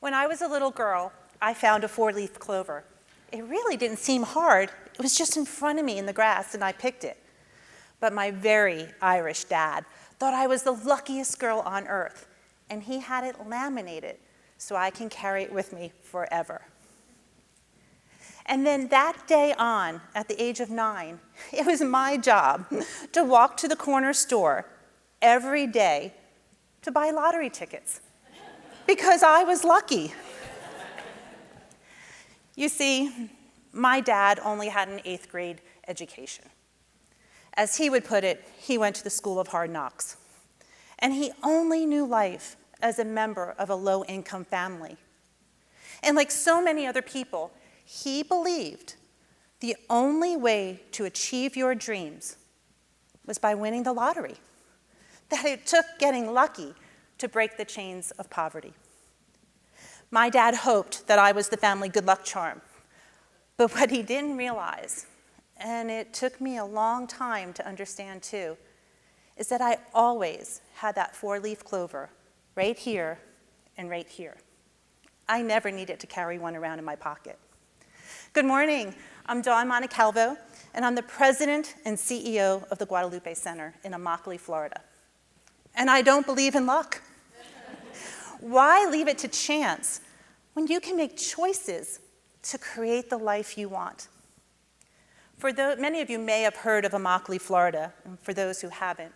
When I was a little girl, I found a four-leaf clover. It really didn't seem hard. It was just in front of me in the grass, and I picked it. But my very Irish dad thought I was the luckiest girl on earth, and he had it laminated so I can carry it with me forever. And then that day on, at the age of 9, it was my job to walk to the corner store every day to buy lottery tickets because I was lucky. You see, my dad only had an 8th grade education. As he would put it, he went to the school of hard knocks. And he only knew life as a member of a low-income family. And like so many other people, he believed the only way to achieve your dreams was by winning the lottery, that it took getting lucky to break the chains of poverty. My dad hoped that I was the family good luck charm, but what he didn't realize, and it took me a long time to understand too, is that I always had that four-leaf clover right here and right here. I never needed to carry one around in my pocket. Good morning, I'm Dawn Montecalvo, and I'm the president and CEO of the Guadalupe Center in Immokalee, Florida. And I don't believe in luck. Why leave it to chance when you can make choices to create the life you want? Many of you may have heard of Immokalee, Florida, and for those who haven't,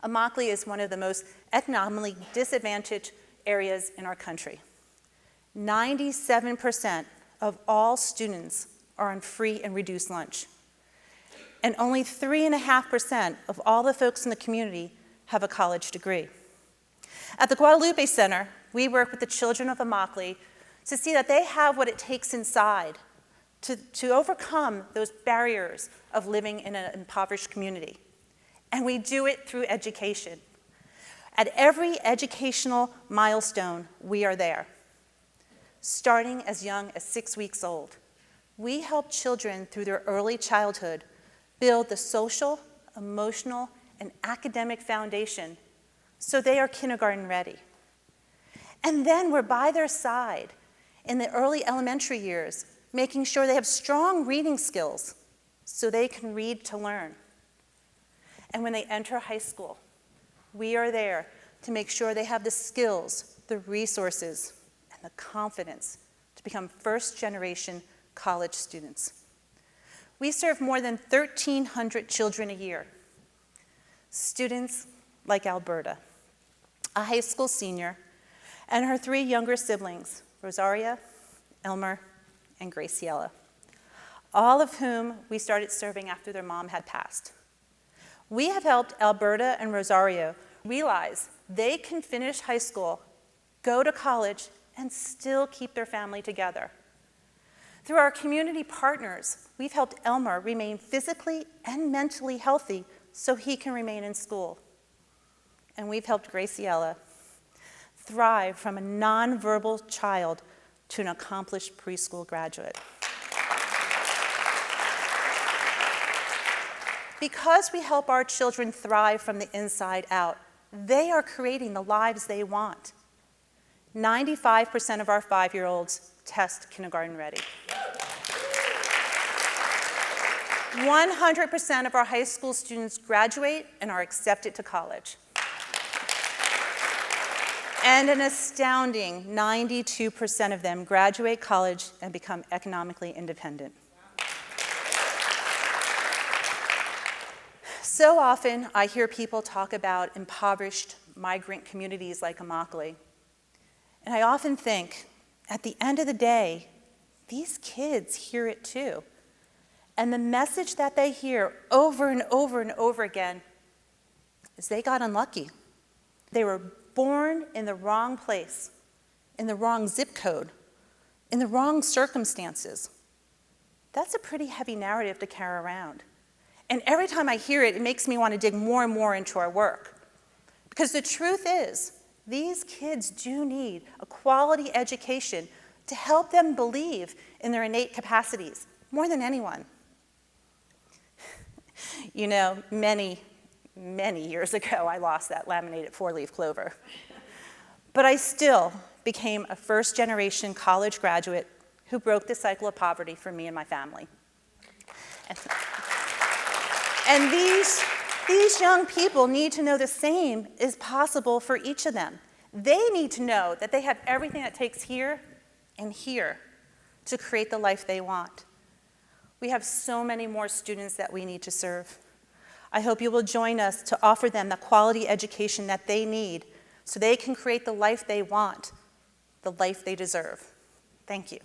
Immokalee is one of the most economically disadvantaged areas in our country. 97% of all students are on free and reduced lunch, and only 3.5% of all the folks in the community have a college degree. At the Guadalupe Center, we work with the children of Immokalee to see that they have what it takes inside to overcome those barriers of living in an impoverished community. And we do it through education. At every educational milestone, we are there. Starting as young as 6 weeks old, we help children through their early childhood build the social, emotional, and academic foundation so they are kindergarten ready. And then we're by their side in the early elementary years, making sure they have strong reading skills so they can read to learn. And when they enter high school, we are there to make sure they have the skills, the resources, and the confidence to become first-generation college students. We serve more than 1,300 children a year. Students like Alberta, a high school senior, and her 3 younger siblings, Rosaria, Elmer, and Graciela, all of whom we started serving after their mom had passed. We have helped Alberta and Rosario realize they can finish high school, go to college, and still keep their family together. Through our community partners, we've helped Elmer remain physically and mentally healthy so he can remain in school. And we've helped Graciela thrive from a nonverbal child to an accomplished preschool graduate. Because we help our children thrive from the inside out, they are creating the lives they want. 95% of our 5-year-olds test kindergarten ready. 100% of our high school students graduate and are accepted to college. And an astounding 92% of them graduate college and become economically independent. So often, I hear people talk about impoverished migrant communities like Immokalee. And I often think, at the end of the day, these kids hear it too. And the message that they hear over and over and over again is they got unlucky. They were born in the wrong place, in the wrong zip code, in the wrong circumstances. That's a pretty heavy narrative to carry around. And every time I hear it, it makes me want to dig more and more into our work. Because the truth is, these kids do need a quality education to help them believe in their innate capacities, more than anyone. You know, many years ago, I lost that laminated 4-leaf clover. But I still became a first-generation college graduate who broke the cycle of poverty for me and my family. And these young people need to know the same is possible for each of them. They need to know that they have everything it takes here and here to create the life they want. We have so many more students that we need to serve. I hope you will join us to offer them the quality education that they need so they can create the life they want, the life they deserve. Thank you.